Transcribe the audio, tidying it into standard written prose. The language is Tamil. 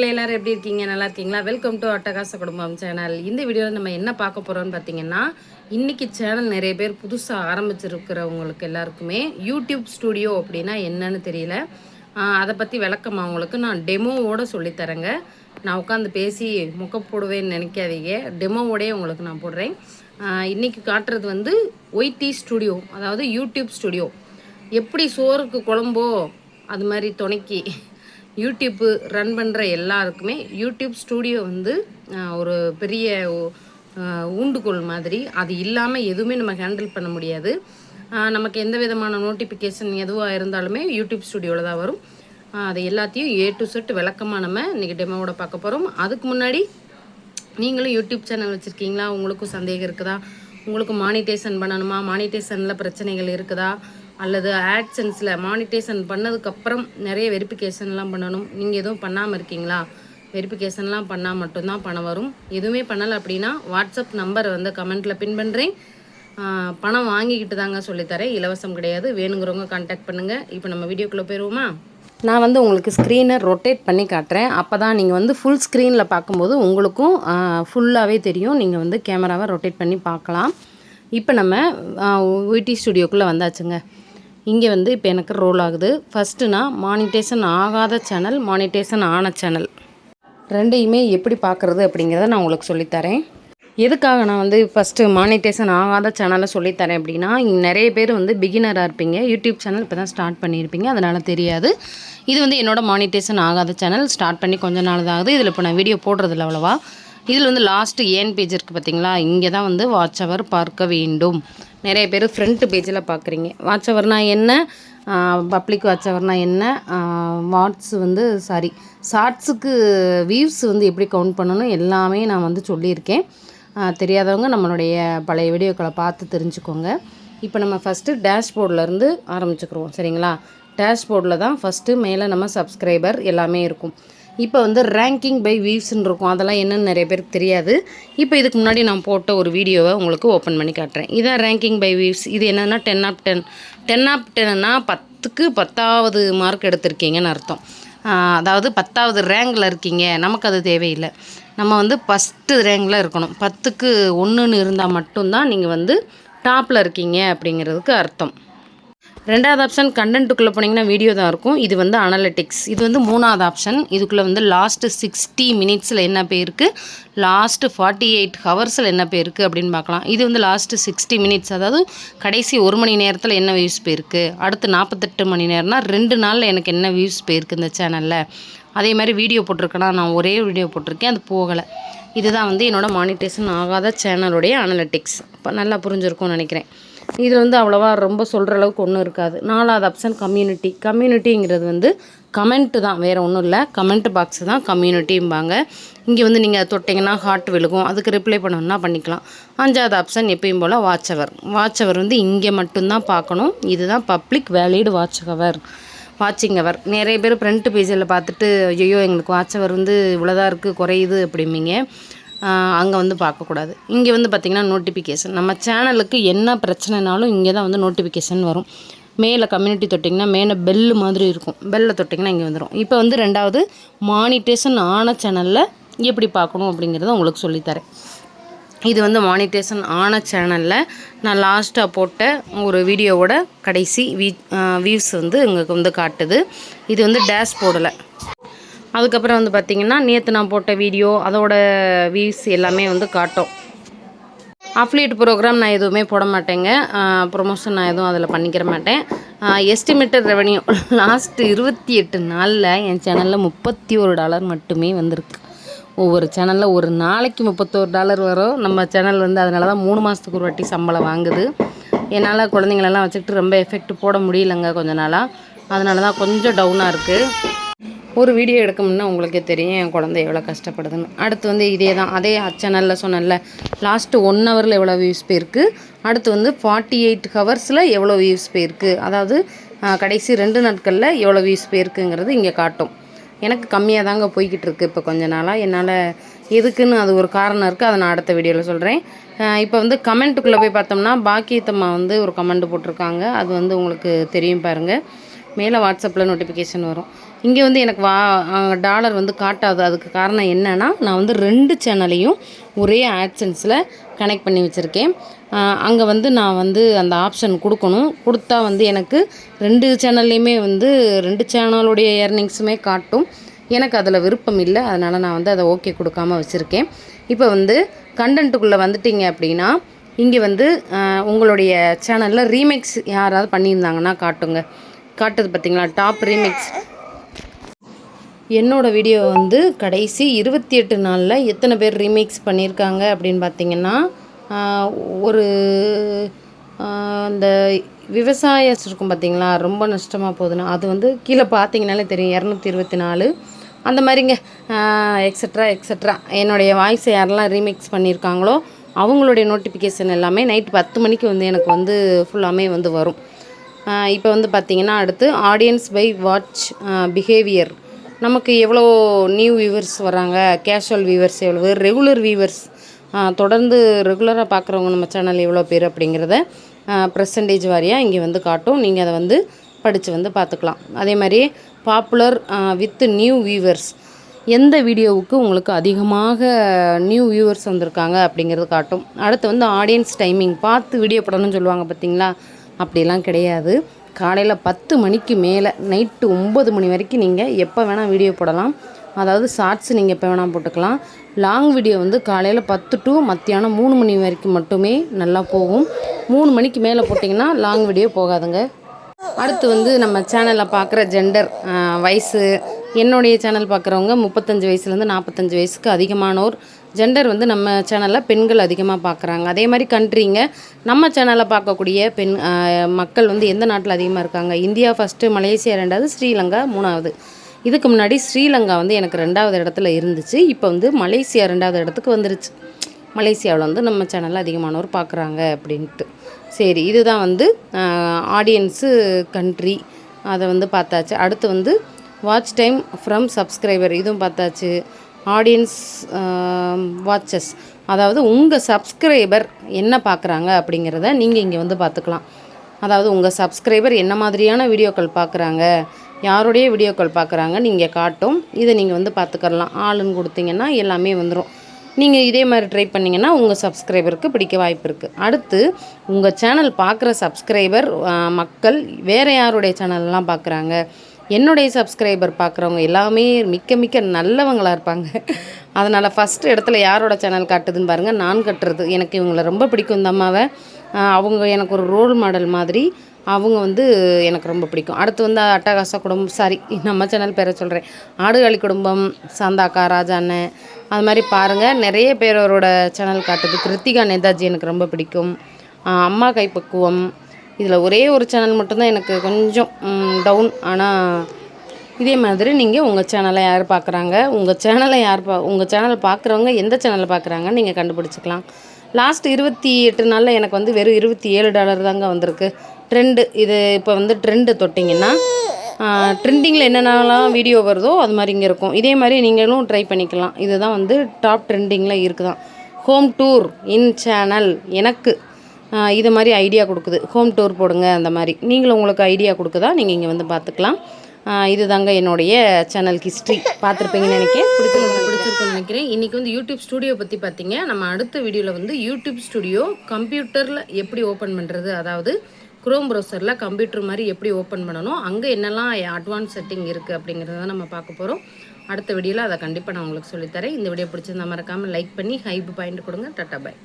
எல்லாரும் எப்படி இருக்கீங்க? நல்லா இருக்கீங்களா? வெல்கம் டு அட்டகாச குடும்பம் சேனல். இந்த வீடியோவில் நம்ம என்ன பார்க்க போகிறோம்னு பார்த்தீங்கன்னா, இன்றைக்கி சேனல் நிறைய பேர் புதுசாக ஆரம்பிச்சிருக்கிறவங்களுக்கு எல்லாருக்குமே யூடியூப் ஸ்டுடியோ அப்படின்னா என்னன்னு தெரியல. அதை பற்றி விளக்கம் அவங்களுக்கு நான் டெமோவோடு சொல்லித்தரேங்க. நான் உட்காந்து பேசி முக்க போடுவேன்னு நினைக்காதீங்க. டெமோவோடே உங்களுக்கு நான் போடுறேன். இன்றைக்கி காட்டுறது வந்து ஒய்டி ஸ்டுடியோ, அதாவது யூடியூப் ஸ்டுடியோ. எப்படி சோறுக்கு குழம்போ அது மாதிரி துணைக்கி யூடியூப்பு ரன் பண்ணுற எல்லாருக்குமே யூடியூப் ஸ்டூடியோ வந்து ஒரு பெரிய ஊண்டுகோல் மாதிரி. அது இல்லாமல் எதுவுமே நம்ம ஹேண்டில் பண்ண முடியாது. நமக்கு எந்த விதமான நோட்டிஃபிகேஷன் எதுவாக இருந்தாலுமே யூடியூப் ஸ்டூடியோவில் தான் வரும். அது எல்லாத்தையும் ஏ டு செட் விளக்கமாக நம்ம இன்றைக்கி டெமோவோட பார்க்க போகிறோம். அதுக்கு முன்னாடி நீங்களும் யூடியூப் சேனல் வச்சுருக்கீங்களா? உங்களுக்கும் சந்தேகம் இருக்குதா? உங்களுக்கு மானிட்டேஷன் பண்ணணுமா? மானிட்டேஷனில் பிரச்சனைகள் இருக்குதா? அல்லது ஆட்சன்ஸில் மானிட்டேஷன் பண்ணதுக்கப்புறம் நிறைய வெரிஃபிகேஷன்லாம் பண்ணணும். நீங்கள் எதுவும் பண்ணாமல் இருக்கீங்களா? வெரிஃபிகேஷன்லாம் பண்ணால் மட்டும்தான் பணம் வரும். எதுவுமே பண்ணலை அப்படின்னா வாட்ஸ்அப் நம்பரை வந்து கமெண்ட்டில் பின் பண்ணுறேன். பணம் வாங்கிக்கிட்டு தாங்க சொல்லித்தரேன், இலவசம் கிடையாது. வேணுங்கிறவங்க கான்டாக்ட் பண்ணுங்கள். இப்போ நம்ம வீடியோக்குள்ளே போயிடுவோமா? நான் வந்து உங்களுக்கு ஸ்க்ரீனை ரொட்டேட் பண்ணி காட்டுறேன். அப்போ தான் நீங்கள் வந்து ஃபுல் ஸ்க்ரீனில் பார்க்கும்போது உங்களுக்கும் ஃபுல்லாகவே தெரியும். நீங்கள் வந்து கேமராவை ரொட்டேட் பண்ணி பார்க்கலாம். இப்போ நம்ம ஒய்டி ஸ்டுடியோக்குள்ளே வந்தாச்சுங்க. இங்கே வந்து இப்போ எனக்கு ரோல் ஆகுது. ஃபஸ்ட்டு நான் மானிட்டேஷன் ஆகாத சேனல், மானிட்டேஷன் ஆன சேனல் ரெண்டையுமே எப்படி பார்க்குறது அப்படிங்கிறத நான் உங்களுக்கு சொல்லித்தரேன். எதுக்காக நான் வந்து ஃபஸ்ட்டு மானிட்டேஷன் ஆகாத சேனலை சொல்லித்தரேன் அப்படின்னா, இங்கே நிறைய பேர் வந்து பிகினராக இருப்பீங்க. யூடியூப் சேனல் இப்போ தான் ஸ்டார்ட் பண்ணியிருப்பீங்க, அதனால் தெரியாது. இது வந்து என்னோடய மானிட்டேஷன் ஆகாத சேனல். ஸ்டார்ட் பண்ணி கொஞ்சம் நாள் தான் ஆகுது. இதில் இப்போ நான் வீடியோ போடுறதில்ல அவ்வளோவா. இதில் வந்து லாஸ்ட்டு ஏன் பேஜ் இருக்குது பார்த்தீங்களா? இங்கே தான் வந்து வாட்ச் அவர் பார்க்க வேண்டும். நிறைய பேர் ஃப்ரண்ட் பேஜில் பார்க்குறீங்க. வாட்ச் அவர்னால் என்ன, பப்ளிக் வாட்ச் அவர்னால் என்ன, ஷார்ட்ஸுக்கு வியூஸ் வந்து எப்படி கவுண்ட் பண்ணணும் எல்லாமே நான் வந்து சொல்லியிருக்கேன். தெரியாதவங்க நம்மளுடைய பழைய வீடியோக்களை பார்த்து தெரிஞ்சுக்கோங்க. இப்போ நம்ம ஃபஸ்ட்டு டேஷ்போர்ட்லேருந்து ஆரம்பிச்சுக்கிறோம், சரிங்களா? டேஷ்போர்டில் தான் ஃபஸ்ட்டு மேலே நம்ம சப்ஸ்கிரைபர் எல்லாமே இருக்கும். இப்போ வந்து ரேங்கிங் பை வியூஸ்ன்னு இருக்கும். அதெல்லாம் என்னென்னு நிறைய பேருக்கு தெரியாது. இப்போ இதுக்கு முன்னாடி நான் போட்ட ஒரு வீடியோவை உங்களுக்கு ஓப்பன் பண்ணி காட்டுறேன். இதான் ரேங்கிங் பை வியூஸ். இது என்னென்னா 10 ஆஃப் 10. 10 ஆஃப் 10னா 10க்கு 10வது மார்க் எடுத்திருக்கீங்கன்னு அர்த்தம். அதாவது 10வது ரேங்கில் இருக்கீங்க. நமக்கு அது தேவையில்லை. நம்ம வந்து ஃபஸ்ட்டு ரேங்கில் இருக்கணும். 10க்கு 1ன்னு இருந்தால் மட்டும்தான் நீங்கள் வந்து டாப்பில் இருக்கீங்க அப்படிங்கிறதுக்கு அர்த்தம். ரெண்டாவது ஆப்ஷன் கண்டென்ட்டுக்குள்ளே போனீங்கன்னா வீடியோ தான் இருக்கும். இது வந்து அனலிட்டிக்ஸ். இது வந்து மூணாவது ஆப்ஷன். இதுக்குள்ளே வந்து லாஸ்ட்டு 60 மினிட்ஸில் என்ன பேருக்கு, லாஸ்ட்டு 48 ஹவர்ஸில் என்ன பேருக்கு அப்படின்னு பார்க்கலாம். இது வந்து லாஸ்ட்டு 60 மினிட்ஸ், அதாவது கடைசி 1 மணி நேரத்தில் என்ன வியூஸ் போயிருக்கு. அடுத்து 48 மணி நேரம்னா 2 நாளில் எனக்கு என்ன வியூஸ் போயிருக்கு இந்த சேனலில். அதே மாதிரி வீடியோ போட்டிருக்கேன்னா நான் ஒரே வீடியோ போட்டிருக்கேன், அது போகலை. இதுதான் வந்து என்னோடய மானிட்டேஷன் ஆகாத சேனலுடைய அனலிட்டிக்ஸ். இப்போ நல்லா புரிஞ்சிருக்கும்னு நினைக்கிறேன். இதில் வந்து அவ்வளோவா ரொம்ப சொல்கிற அளவுக்கு ஒன்றும் இருக்காது. நாலாவது ஆப்ஷன் கம்யூனிட்டி. கம்யூனிட்டிங்கிறது வந்து கமெண்ட்டு தான், வேறு ஒன்றும் இல்லை. கமெண்ட் பாக்ஸு தான் கம்யூனிட்டிம்பாங்க. இங்கே வந்து நீங்கள் தொட்டிங்கன்னா ஹார்ட் விழுகும், அதுக்கு ரிப்ளை பண்ணணுன்னா பண்ணிக்கலாம். அஞ்சாவது ஆப்ஷன் எப்பயும் போல் வாட்ச் அவர். வாட்ச் அவர் வந்து இங்கே மட்டும்தான் பார்க்கணும். இதுதான் பப்ளிக் வேலிடு வாட்சிங் அவர். நிறைய பேர் ஃப்ரண்ட் பேஜில் பார்த்துட்டு ஐயோ எங்களுக்கு வாட்ச் அவர் வந்து இவ்வளோதான் இருக்குது, குறையுது அப்படிம்பிங்க. அங்கே வந்து பார்க்கக்கூடாது. இங்கே வந்து பார்த்திங்கன்னா நோட்டிஃபிகேஷன். நம்ம சேனலுக்கு என்ன பிரச்சனைனாலும் இங்கே தான் வந்து நோட்டிஃபிகேஷன் வரும். மேலே கம்யூனிட்டி தொட்டிங்கன்னா மேலே பெல்லு மாதிரி இருக்கும். பெல்லை தொட்டிங்கன்னா இங்கே வந்துடும். இப்போ வந்து ரெண்டாவது மானிட்டேஷன் ஆன சேனலில் எப்படி பார்க்கணும் அப்படிங்கிறத உங்களுக்கு சொல்லித்தரேன். இது வந்து மானிட்டேஷன் ஆன சேனலில் நான் லாஸ்ட்டாக போட்ட ஒரு வீடியோவோட கடைசி வியூஸ் வந்து உங்களுக்கு வந்து காட்டுது. இது வந்து டேஷ்போர்டில். அதுக்கப்புறம் வந்து பார்த்திங்கன்னா நேற்று நான் போட்ட வீடியோ அதோட வியூஸ் எல்லாமே வந்து காட்டும். அஃபிலியேட் ப்ரோக்ராம் நான் எதுவுமே போட மாட்டேங்க. ப்ரொமோஷன் நான் எதுவும் அதில் பண்ணிக்கிற மாட்டேன். எஸ்டிமேட்டட் ரெவன்யூ லாஸ்ட்டு 28 நாளில் என் சேனலில் $31 மட்டுமே வந்திருக்கு. ஒவ்வொரு சேனலில் ஒரு நாளைக்கு $31 வரும். நம்ம சேனல் வந்து அதனால தான் 3 மாதத்துக்கு ஒரு வாட்டி சம்பளம் வாங்குது. என்னால் குழந்தைங்களெல்லாம் வச்சுக்கிட்டு ரொம்ப எஃபெக்ட் போட முடியலைங்க கொஞ்ச நாளாக. அதனால தான் கொஞ்சம் டவுனாக இருக்குது. ஒரு வீடியோ எடுக்க முன்னே உங்களுக்கே தெரியும் என் குழந்தை எவ்வளோ கஷ்டப்படுதுன்னு. அடுத்து வந்து இதே தான், அதே சேனலில் சொன்னல லாஸ்ட்டு 1 ஹவரில் எவ்வளோ வியூஸ் போயிருக்கு. அடுத்து வந்து 48 ஹவர்ஸில் எவ்வளோ வியூஸ் போயிருக்கு. அதாவது கடைசி 2 நாட்களில் எவ்வளோ வியூஸ் போயிருக்குங்கிறது இங்கே காட்டும். எனக்கு கம்மியாக தாங்க போய்கிட்டு இருக்குது இப்போ கொஞ்ச நாளாக. என்னால் எதுக்குன்னு அது ஒரு காரணம் இருக்குது, அதை நான் அடுத்த வீடியோவில் சொல்கிறேன். இப்போ வந்து கமெண்ட்டுக்குள்ளே போய் பார்த்தோம்னா பாக்கியத்தம்மா வந்து ஒரு கமெண்ட் போட்டிருக்காங்க. அது வந்து உங்களுக்கு தெரியும் பாருங்கள். மேலே வாட்ஸ்அப்பில் நோட்டிஃபிகேஷன் வரும். இங்கே வந்து எனக்கு டாலர் வந்து காட்டாது. அதுக்கு காரணம் என்னென்னா, நான் வந்து 2 சேனலையும் ஒரே ஆட்சன்ஸில் கனெக்ட் பண்ணி வச்சுருக்கேன். அங்கே வந்து நான் வந்து அந்த ஆப்ஷன் கொடுக்கணும். கொடுத்தா வந்து எனக்கு 2 சேனல்லையுமே வந்து 2 சேனலுடைய ஏர்னிங்ஸுமே காட்டும். எனக்கு அதில் விருப்பம் இல்லை. அதனால் நான் வந்து அதை ஓகே கொடுக்காம வச்சுருக்கேன். இப்போ வந்து கண்டென்ட்டுக்குள்ளே வந்துட்டிங்க அப்படின்னா, இங்கே வந்து உங்களுடைய சேனலில் ரீமிக்ஸ் யாராவது பண்ணியிருந்தாங்கன்னா காட்டுங்க. காட்டுது பார்த்தீங்களா, டாப் ரீமிக்ஸ். என்னோடய வீடியோ வந்து கடைசி 28 நாளில் எத்தனை பேர் ரீமேக்ஸ் பண்ணியிருக்காங்க அப்படின்னு பார்த்தீங்கன்னா, ஒரு அந்த விவசாயம் இருக்கும் பார்த்தீங்களா, ரொம்ப நஷ்டமாக போகுதுன்னா அது வந்து கீழே பார்த்தீங்கனாலே தெரியும், 224 அந்த மாதிரிங்க. எக்ஸட்ரா எக்ஸட்ரா என்னுடைய வாய்ஸை யாரெல்லாம் ரீமேக்ஸ் பண்ணியிருக்காங்களோ அவங்களுடைய நோட்டிஃபிகேஷன் எல்லாமே நைட் 10 மணிக்கு வந்து எனக்கு வந்து ஃபுல்லாமே வந்து வரும். இப்போ வந்து பார்த்திங்கன்னா, அடுத்து ஆடியன்ஸ் பை வாட்ச் பிஹேவியர். நமக்கு எவ்வளோ நியூ வியூவர்ஸ் வராங்க, கேஷுவல் வியூவர்ஸ் எவ்வளவு, ரெகுலர் வியூவர்ஸ் தொடர்ந்து ரெகுலராக பார்க்குறவங்க நம்ம சேனல் எவ்வளோ பேர் அப்படிங்கிறத பர்சன்டேஜ் வாரியாக இங்கே வந்து காட்டும். நீங்கள் அதை வந்து படித்து வந்து பார்த்துக்கலாம். அதே மாதிரி பாப்புலர் வித் நியூ வியூவர்ஸ், எந்த வீடியோவுக்கு உங்களுக்கு அதிகமாக நியூ வியூவர்ஸ் வந்திருக்காங்க அப்படிங்கிறது காட்டும். அடுத்து வந்து ஆடியன்ஸ் டைமிங், பார்த்து வீடியோ போடணும்னு சொல்லுவாங்க பார்த்தீங்களா, அப்படிலாம் கிடையாது. காலையில் 10 மணிக்கு மேலே நைட்டு 9 மணி வரைக்கும் நீங்கள் எப்போ வேணால் வீடியோ போடலாம். அதாவது ஷார்ட்ஸ் நீங்கள் எப்போ வேணால் போட்டுக்கலாம். லாங் வீடியோ வந்து காலையில் 10 to மத்தியானம் 3 மணி வரைக்கும் மட்டுமே நல்லா போகும். 3 மணிக்கு மேலே போட்டிங்கன்னா லாங் வீடியோ போகாதுங்க. அடுத்து வந்து நம்ம சேனலில் பார்க்குற ஜெண்டர், வயசு. என்னுடைய சேனல் பார்க்குறவங்க 35 வயசுலேருந்து 45 வயசுக்கு அதிகமானோர். ஜெண்டர் வந்து நம்ம சேனலில் பெண்கள் அதிகமாக பார்க்குறாங்க. அதே மாதிரி கண்ட்ரிங்க, நம்ம சேனலில் பார்க்கக்கூடிய மக்கள் வந்து எந்த நாட்டில் அதிகமாக இருக்காங்க. இந்தியா ஃபஸ்ட்டு, மலேசியா 2வது, ஸ்ரீலங்கா 3வது. இதுக்கு முன்னாடி ஸ்ரீலங்கா வந்து எனக்கு 2வது இடத்துல இருந்துச்சு. இப்போ வந்து மலேசியா 2வது இடத்துக்கு வந்துருச்சு. மலேசியாவில் வந்து நம்ம சேனலில் அதிகமானோர் பார்க்குறாங்க அப்படின்ட்டு. சரி, இதுதான் வந்து ஆடியன்ஸு, கண்ட்ரி, அதை வந்து பார்த்தாச்சு. அடுத்து வந்து வாட்ச் டைம் ஃப்ரம் சப்ஸ்கிரைபர், இதுவும் பார்த்தாச்சு. ஆடியன்ஸ் வாட்சஸ், அதாவது உங்கள் சப்ஸ்கிரைபர் என்ன பார்க்குறாங்க அப்படிங்கிறத நீங்கள் இங்கே வந்து பார்த்துக்கலாம். அதாவது உங்கள் சப்ஸ்கிரைபர் என்ன மாதிரியான வீடியோக்கள் பார்க்குறாங்க, யாருடைய வீடியோக்கள் பார்க்குறாங்க நீங்கள் காட்டும். இதை நீங்கள் வந்து பார்த்துக்கலாம். ஆளுன்னு கொடுத்தீங்கன்னா எல்லாமே வந்துடும். நீங்கள் இதே மாதிரி ட்ரை பண்ணிங்கன்னா உங்கள் சப்ஸ்கிரைபருக்கு பிடிக்க வாய்ப்பு இருக்குது. அடுத்து உங்கள் சேனல் பார்க்குற சப்ஸ்கிரைபர் மக்கள் வேறு யாருடைய சேனல்லாம் பார்க்குறாங்க. என்னுடைய சப்ஸ்கிரைபர் பார்க்குறவங்க எல்லாமே மிக்க நல்லவங்களாக இருப்பாங்க. அதனால் ஃபஸ்ட்டு இடத்துல யாரோட சேனல் காட்டுதுன்னு பாருங்கள். நான் கட்டுறது, எனக்கு இவங்களை ரொம்ப பிடிக்கும். இந்த அம்மாவை, அவங்க எனக்கு ஒரு ரோல் மாடல் மாதிரி. அவங்க வந்து எனக்கு ரொம்ப பிடிக்கும். அடுத்து வந்து அட்டகாச குடும்பம், சாரி நம்ம சேனல் பேரை சொல்கிறேன், ஆடுகாலி குடும்பம், சாந்தாக்கா, ராஜா அண்ணன், அது மாதிரி பாருங்கள். நிறைய பேரோட சேனல் காட்டுது. கிருத்திகா நேதாஜி எனக்கு ரொம்ப பிடிக்கும். அம்மா கைப்பக்குவம். இதில் ஒரே ஒரு சேனல் மட்டும்தான் எனக்கு கொஞ்சம் டவுன். ஆனால் இதே மாதிரி நீங்கள் உங்கள் சேனலை யார் பார்க்குறாங்க, உங்கள் சேனல் பார்க்குறவங்க எந்த சேனலை பார்க்குறாங்கன்னு நீங்கள் கண்டுபிடிச்சிக்கலாம். லாஸ்ட் 28 நாளில் எனக்கு வந்து வெறும் $27 தாங்க வந்திருக்கு. ட்ரெண்டு, இது இப்போ வந்து ட்ரெண்டு தொட்டிங்கன்னா ட்ரெண்டிங்கில் என்னென்னலாம் வீடியோ வருதோ அது மாதிரி இங்கே இருக்கும். இதே மாதிரி நீங்களும் ட்ரை பண்ணிக்கலாம். இதுதான் வந்து டாப் ட்ரெண்டிங்கில் இருக்குதான். ஹோம் டூர் இன் சேனல் எனக்கு இது மாதிரி ஐடியா கொடுக்குது. ஹோம் டூர் போடுங்க, அந்த மாதிரி நீங்களும் உங்களுக்கு ஐடியா கொடுக்குதா, நீங்கள் இங்கே வந்து பார்த்துக்கலாம். இது தாங்க என்னுடைய சேனல் ஹிஸ்ட்ரி. பார்த்துருப்பீங்கன்னு நினைக்கிறேன். பிடிச்சிருக்குன்னு நினைக்கிறேன். இன்றைக்கி வந்து யூடியூப் ஸ்டுடியோ பற்றி பார்த்தீங்க. நம்ம அடுத்த வீடியோவில் வந்து யூடியூப் ஸ்டுடியோ கம்ப்யூட்டரில் எப்படி ஓப்பன் பண்ணுறது, அதாவது குரோம் ப்ரௌசரில் கம்ப்யூட்டர் மாதிரி எப்படி ஓப்பன் பண்ணணும், அங்கே என்னெல்லாம் அட்வான்ஸ் செட்டிங் இருக்குது அப்படிங்கிறத நம்ம பார்க்க போகிறோம். அடுத்த வீடியோவில் அதை கண்டிப்பாக நான் உங்களுக்கு சொல்லித்தரேன். இந்த வீடியோ பிடிச்சிருந்தா மறக்காமல் லைக் பண்ணி ஹைப் பாயிண்ட் கொடுங்க. டாட்டா பாய்.